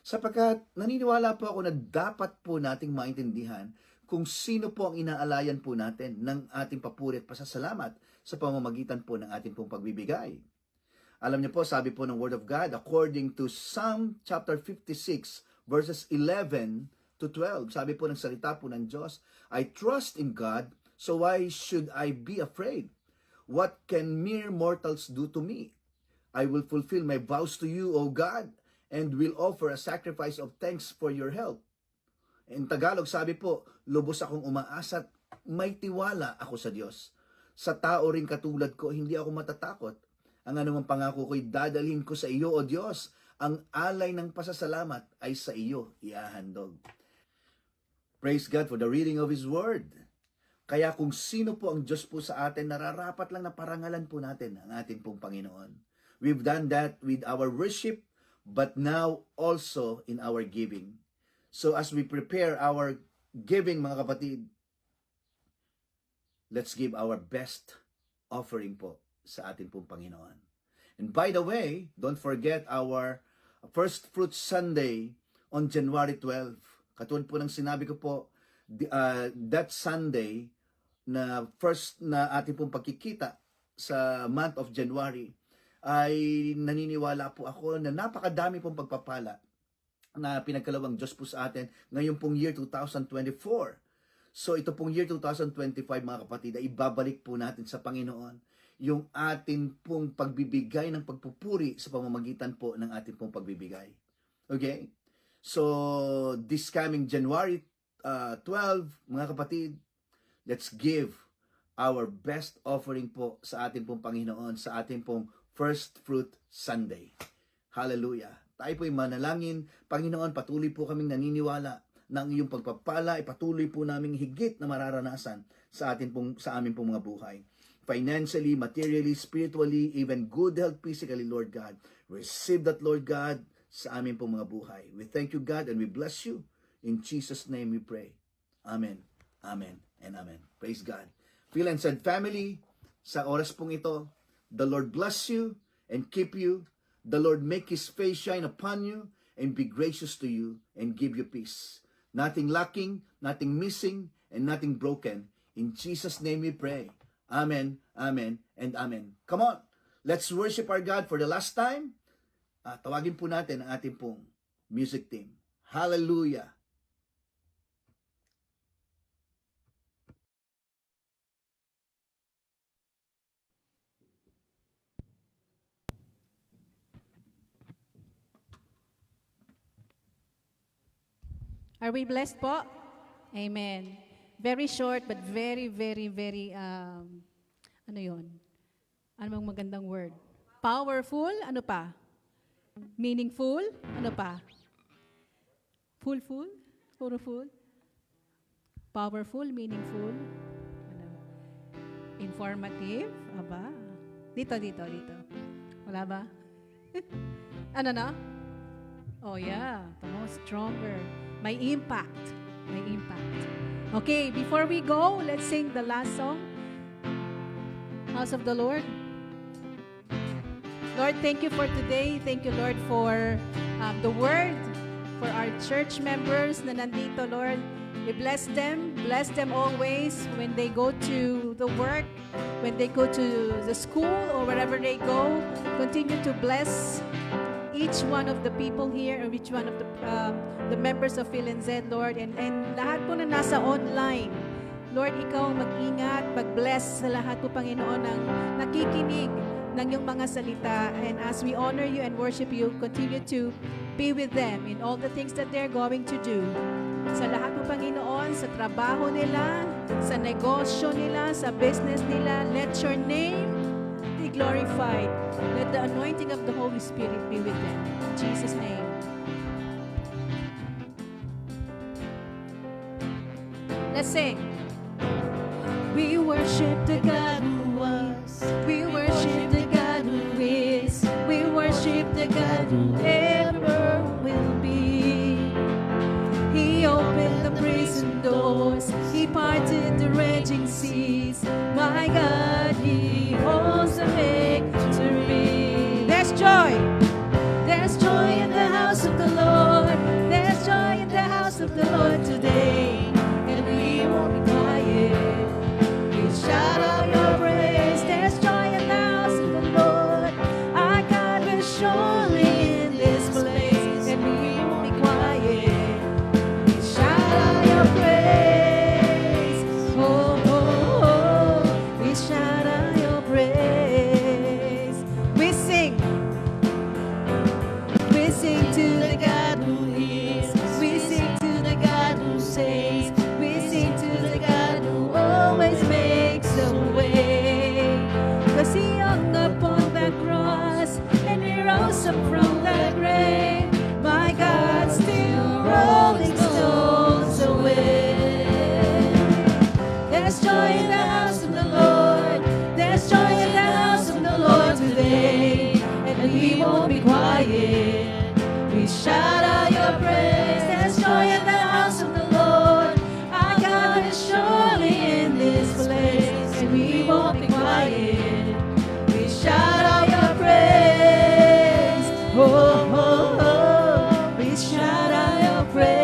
Sapagkat naniniwala po ako na dapat po nating maintindihan kung sino po ang inaalayan po natin ng ating papuri at pasasalamat sa pamamagitan po ng ating pong pagbibigay. Alam niyo po, sabi po ng Word of God, according to Psalm chapter 56, verses 11 to 12, sabi po ng salita po ng Diyos, I trust in God, so why should I be afraid? What can mere mortals do to me? I will fulfill my vows to you, O God, and will offer a sacrifice of thanks for your help. In Tagalog, sabi po, lubos akong umaasa at may tiwala ako sa Diyos. Sa tao rin katulad ko, hindi ako matatakot. Ang anumang pangako ko'y dadalhin ko sa iyo, O Diyos. Ang alay ng pasasalamat ay sa iyo ihahandog. Praise God for the reading of His Word. Kaya kung sino po ang Diyos po sa atin, nararapat lang na parangalan po natin ang ating pong Panginoon. We've done that with our worship, but now also in our giving. So as we prepare our giving, mga kapatid, let's give our best offering po sa ating pong Panginoon. And by the way, don't forget our First Fruits Sunday on January 12. Katulad po ng sinabi ko po, that Sunday na first na ating pong pagkikita sa month of January, ay naniniwala po ako na napakadami pong pagpapala na pinagkalawang Diyos po sa atin ngayon pong year 2024. So ito pong year 2025, mga kapatid, ay ibabalik po natin sa Panginoon yung atin pong pagbibigay ng pagpupuri sa pamamagitan po ng atin pong pagbibigay. Okay? So this coming January 12, mga kapatid, let's give our best offering po sa atin pong Panginoon sa atin pong First Fruit Sunday. Hallelujah. Tayo po'y manalangin. Panginoon, patuloy po kaming naniniwala na ang iyong pagpapala ay patuloy po naming higit na mararanasan sa amin pong mga buhay. Financially, materially, spiritually, even good health physically, Lord God. Receive that, Lord God, sa amin pong mga buhay. We thank you, God, and we bless you. In Jesus' name we pray. Amen, amen, and amen. Praise God. Phil and Said family, sa oras pong ito, the Lord bless you and keep you. The Lord make His face shine upon you and be gracious to you and give you peace. Nothing lacking, nothing missing, and nothing broken. In Jesus' name we pray. Amen, amen, and amen. Come on, let's worship our God for the last time. Tawagin po natin ang ating pong music team. Hallelujah. Are we blessed po? Amen. Very short but very, very, very, ano yun? Ano bang magandang word? Powerful? Ano pa? Meaningful? Ano pa? Full? Puro full? Powerful, meaningful? Ano? Informative? Aba? Dito. Wala ba? Ano na? Oh yeah, the most stronger. May impact. May impact. Okay, before we go, let's sing the last song. House of the Lord. Lord, thank you for today. Thank you, Lord, for the word, for our church members na nandito, Lord. We bless them always when they go to the work, when they go to the school or wherever they go. Continue to bless each one of the people here or each one of the members of Phil and Zed, Lord, and lahat po na nasa online. Lord, ikaw mag-ingat, mag-bless sa lahat po, Panginoon, ng nakikinig ng iyong mga salita. And as we honor you and worship you, continue to be with them in all the things that they're going to do. Sa lahat po, Panginoon, sa trabaho nila, sa negosyo nila, sa business nila, let your name be glorified. Let the anointing of the Holy Spirit be with them. In Jesus' name. Let's sing. We worship the God who was. We worship the God who is. We worship the God who ever will be. He opened the prison doors. He parted the raging seas. My God, He holds the victory. There's joy. There's joy in the house of the Lord. There's joy in the house of the Lord today. And we won't be quiet. We shout out your praise. There's joy in the house of the Lord. Our God will surely in this place. And we won't be quiet. We shout out your praise. Oh, oh, oh. We shout out your praise. We sing. We sing to the God who hears. We sing to the God who saves. We sing to the God who always makes a way. 'Cause He hung upon the cross and He rose up from the grave. My God, still rolling stones away. There's joy in the house of the Lord. There's joy in the house of the Lord today. And we won't be quiet. We shout out your praise. There's joy in the house of the Lord. Our God is surely in this place. And we won't be quiet. We shout out your praise. Oh, oh, oh. We shout out your praise.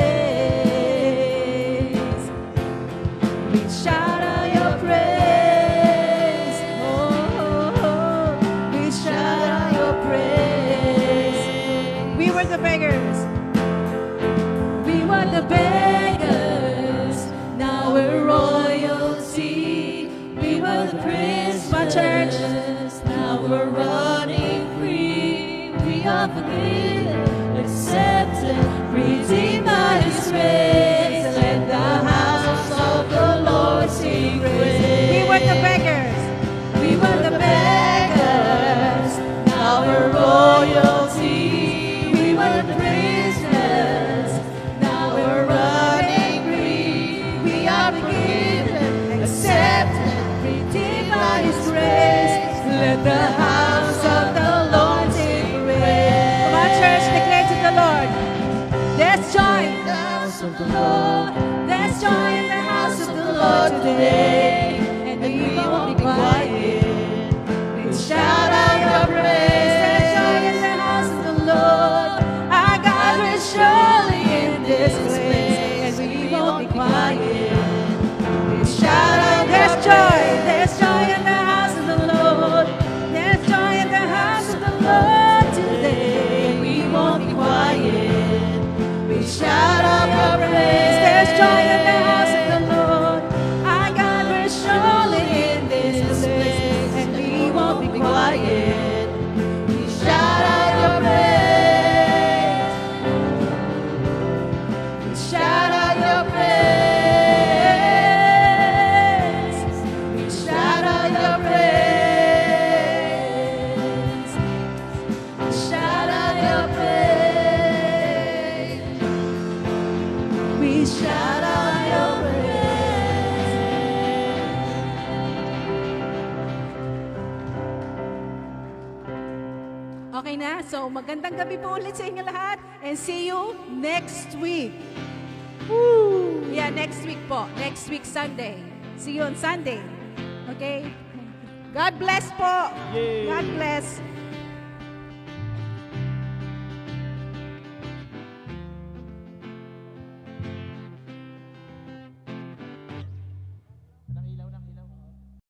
We shout out your praise. Oh, oh, oh. We shout out your praise. We were the beggars. We were the beggars. Now we're royalty. We were the prince, my church. Now we're running free. We are forgiven, accepted, redeemed by His grace. Let the house of the Lord sing praise. We were the beggars. We were the beggars. Now we're royalty. We were the prisoners. Now we're running free. We are forgiven, accepted, redeemed by His grace. Let the house of the Lord sing praise. Come on, church, declare to the Lord. There's joy in the house of the Lord. There's joy in the house of the Lord today. And we won't be quiet. We shout out your praise. There's joy in the house of the Lord. Our God is surely in this place. And we won't be quiet. We shout out there's joy. There's joy in the house of the Lord. There's joy in the house of the Lord today. We won't be quiet. We shout out your praise. There's joy in the house of the Lord. Our God will surely in this place. And we won't be quiet. We shout out your praise. We shout out your praise. We shout out your praise. We shout out your praise. Okay na? So, magandang gabi po ulit sa inyo lahat. And see you next week. Woo! Yeah, next week po. Next week, Sunday. See you on Sunday. Okay? God bless po. God bless.